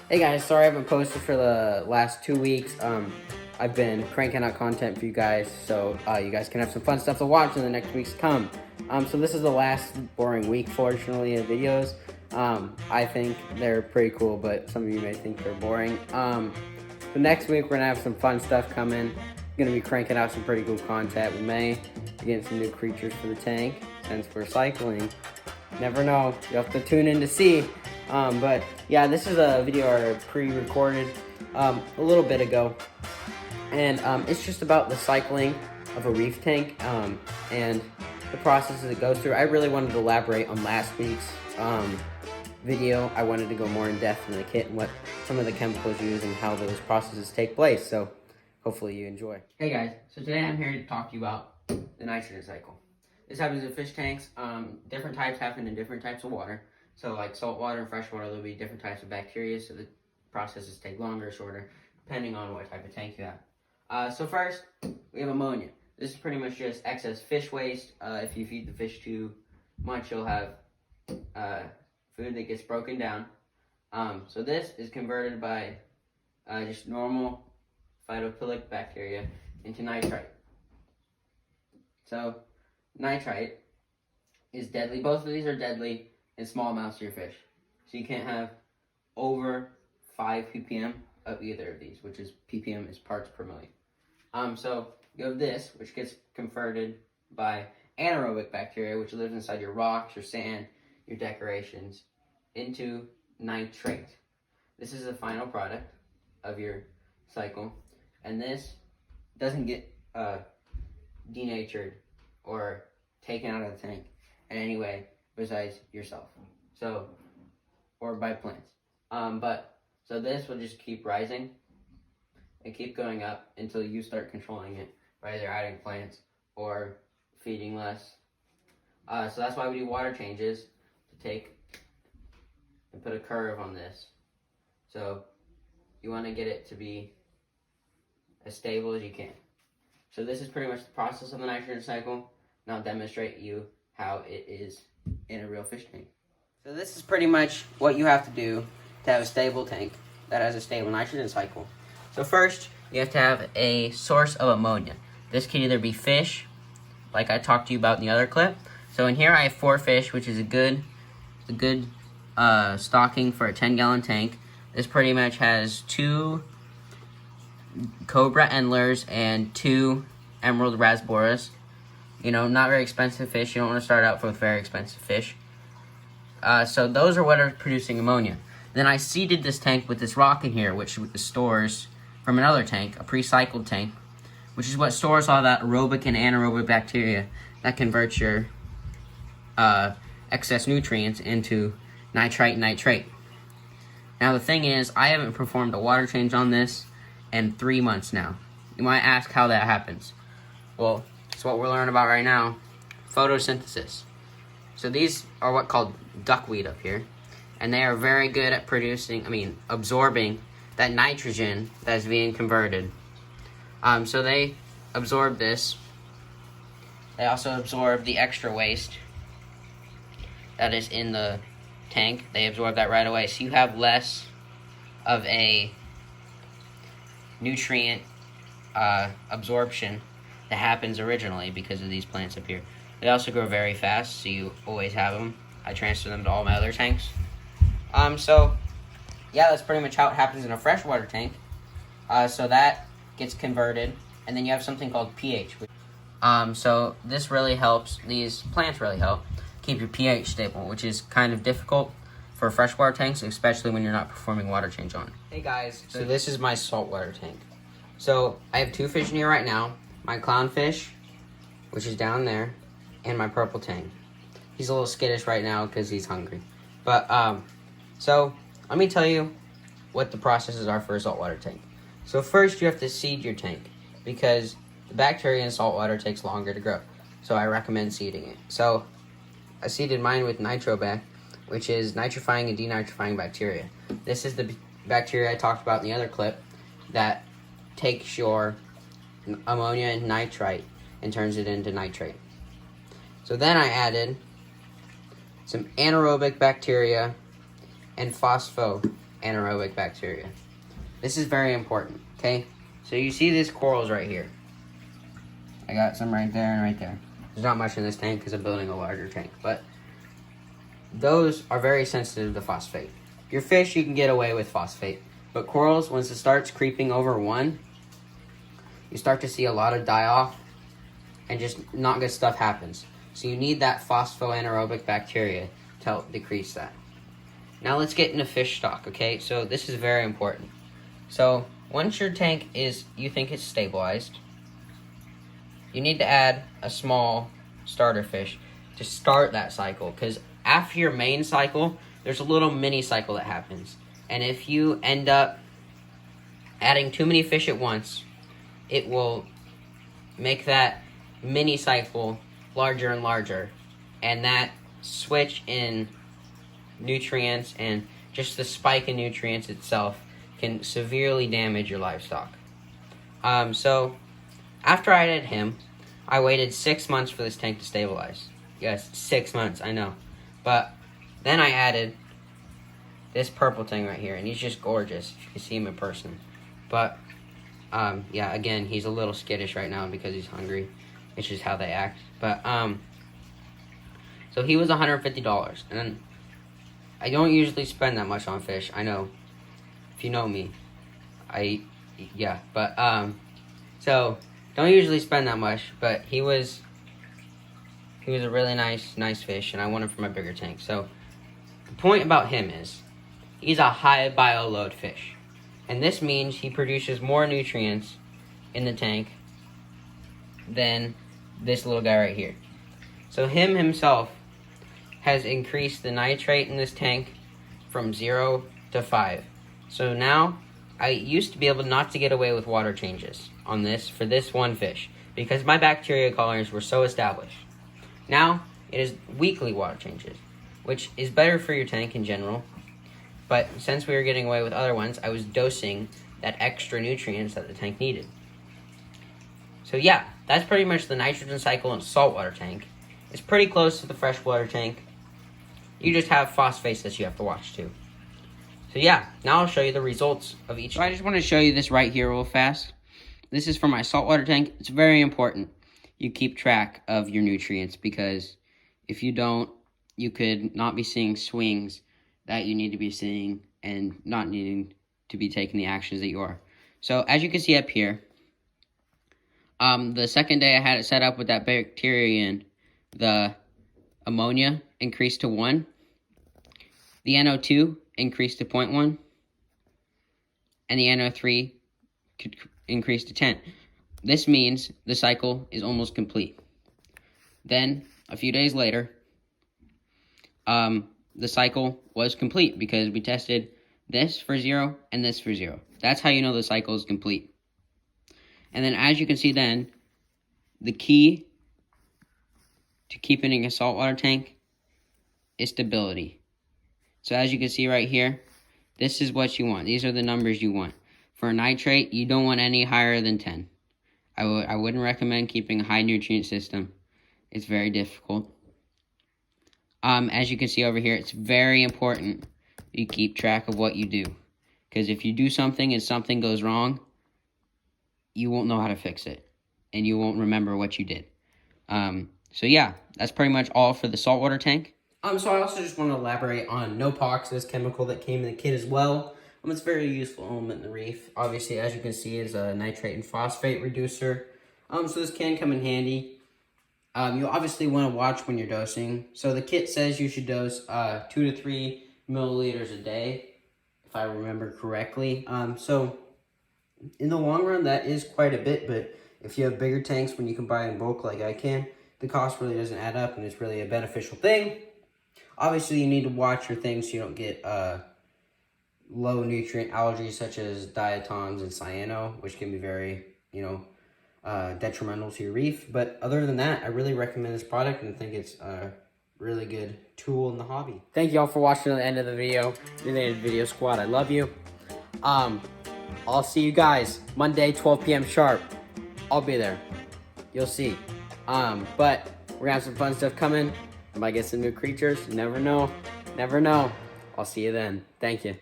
Hey guys, sorry I haven't posted for the last 2 weeks. I've been cranking out content for you guys, so you guys can have some fun stuff to watch in the next weeks to come. So this is the last boring week, fortunately, of videos. I think they're pretty cool, but some of you may think they're boring. The next week we're gonna have some fun stuff coming. Gonna be cranking out some pretty cool content. We may be getting some new creatures for the tank since we're cycling. Never know. You have to tune in to see. But yeah, this is a video I pre-recorded a little bit ago, and it's just about the cycling of a reef tank and the processes it goes through. I really wanted to elaborate on last week's video. I wanted to go more in depth in the kit and what some of the chemicals used and how those processes take place. So hopefully you enjoy. Hey guys, so today I'm here to talk to you about the nitrogen cycle. This happens in fish tanks. Different types happen in different types of water. So like salt water and fresh water, there'll be different types of bacteria, so the processes take longer or shorter, depending on what type of tank you have. So first, we have ammonia. This is pretty much just excess fish waste. If you feed the fish too much, you'll have food that gets broken down. So this is converted by just normal phytophilic bacteria into nitrite. So nitrite is deadly. Both of these are deadly in small amounts to your fish. So you can't have over 5 ppm of either of these, which is ppm is parts per million. So you have this, which gets converted by anaerobic bacteria, which lives inside your rocks, your sand, your decorations, into nitrate. This is the final product of your cycle, and this doesn't get denatured or taken out of the tank in any way besides yourself, so, or by plants. So this will just keep rising and keep going up until you start controlling it by either adding plants or feeding less. So that's why we do water changes, to take and put a curve on this. So you want to get it to be as stable as you can. So this is pretty much the process of the nitrogen cycle. Now I'll demonstrate you how it is in a real fish tank. So this is pretty much what you have to do to have a stable tank that has a stable nitrogen cycle. So first, you have to have a source of ammonia. This can either be fish, like I talked to you about in the other clip. So in here I have 4 fish, which is a good stocking for a 10-gallon tank. This pretty much has 2 cobra endlers and 2 emerald rasboras. You know, not very expensive fish. You don't want to start out with very expensive fish. So those are what are producing ammonia. Then I seeded this tank with this rock in here, which stores from another tank, a pre-cycled tank, which is what stores all that aerobic and anaerobic bacteria that converts your excess nutrients into nitrite and nitrate. Now the thing is, I haven't performed a water change on this in 3 months now. You might ask how that happens. Well, it's what we're learning about right now, photosynthesis. So these are what called duckweed up here, and they are very good at absorbing that nitrogen that's being converted. So they absorb this. They also absorb the extra waste that is in the tank. They absorb that right away, so you have less of a nutrient absorption that happens originally because of these plants up here. They also grow very fast, so you always have them. I transfer them to all my other tanks. So yeah, that's pretty much how it happens in a freshwater tank. So that gets converted, and then you have something called pH. So this really helps, these plants really help keep your pH stable, which is kind of difficult for freshwater tanks, especially when you're not performing water change on it. Hey guys, so this is my saltwater tank. So I have 2 fish in here right now. My clownfish, which is down there, and my purple tang. He's a little skittish right now because he's hungry. But, so let me tell you what the processes are for a saltwater tank. So first you have to seed your tank because the bacteria in saltwater takes longer to grow. So I recommend seeding it. So I seeded mine with Nitrobac, which is nitrifying and denitrifying bacteria. This is the bacteria I talked about in the other clip that takes your ammonia and nitrite and turns it into nitrate. So then I added some anaerobic bacteria and phospho anaerobic bacteria. This is very important, okay? So you see these corals right here. I got some right there and right there. There's not much in this tank because I'm building a larger tank, but those are very sensitive to phosphate. Your fish, you can get away with phosphate, but corals, once it starts creeping over 1, you start to see a lot of die-off and just not good stuff happens. So you need that phosphoanaerobic bacteria to help decrease that. Now let's get into fish stock, okay? So this is very important. So once your tank you think it's stabilized, you need to add a small starter fish to start that cycle, because after your main cycle, there's a little mini cycle that happens. And if you end up adding too many fish at once, it will make that mini cycle larger and larger. And that switch in nutrients and just the spike in nutrients itself can severely damage your livestock. So after I added him, I waited 6 months for this tank to stabilize. Yes, 6 months, I know. But then I added this purple thing right here, and he's just gorgeous if you can see him in person. But yeah, again, he's a little skittish right now because he's hungry. It's just how they act. But so he was $150, and I don't usually spend that much on fish. I know, if you know me, so don't usually spend that much. But he was a really nice fish, and I want him for my bigger tank. So the point about him is he's a high bio load fish, and this means he produces more nutrients in the tank than this little guy right here. So him himself has increased the nitrate in this tank from 0 to 5. So now I used to be able not to get away with water changes on this for this one fish because my bacteria colonies were so established. Now it is weekly water changes, which is better for your tank in general. But since we were getting away with other ones, I was dosing that extra nutrients that the tank needed. So yeah, that's pretty much the nitrogen cycle in a saltwater tank. It's pretty close to the freshwater tank. You just have phosphates that you have to watch too. So yeah, now I'll show you the results of each. So I just want to show you this right here real fast. This is for my saltwater tank. It's very important you keep track of your nutrients, because if you don't, you could not be seeing swings that you need to be seeing and not needing to be taking the actions that you are. So as you can see up here, the second day I had it set up with that bacteria in, the ammonia increased to 1. The NO2 increased to 0.1. And the NO3 could increase to 10. This means the cycle is almost complete. Then, a few days later, the cycle was complete because we tested this for 0 and this for 0. That's how you know the cycle is complete. And then as you can see then, the key to keeping a saltwater tank is stability. So as you can see right here, this is what you want. These are the numbers you want. For nitrate, you don't want any higher than 10. I wouldn't recommend keeping a high nutrient system. It's very difficult. As you can see over here, it's very important you keep track of what you do. Because if you do something and something goes wrong, you won't know how to fix it. And you won't remember what you did. So yeah, that's pretty much all for the saltwater tank. So I also just want to elaborate on Nopox, this chemical that came in the kit as well. It's a very useful element in the reef. Obviously, as you can see, is a nitrate and phosphate reducer. So this can come in handy. You obviously want to watch when you're dosing. So the kit says you should dose 2 to 3 milliliters a day, if I remember correctly. So in the long run, that is quite a bit, but if you have bigger tanks when you can buy in bulk like I can, the cost really doesn't add up, and it's really a beneficial thing. Obviously, you need to watch your things so you don't get low nutrient algae such as diatoms and cyano, which can be very, detrimental to your reef. But other than that, I really recommend this product and I think it's a really good tool in the hobby. Thank you all for watching to the end of the video. You're the Video Squad. I love you. I'll see you guys Monday, 12 p.m. sharp. I'll be there. You'll see. But we're gonna have some fun stuff coming. I might get some new creatures. You never know. Never know. I'll see you then. Thank you.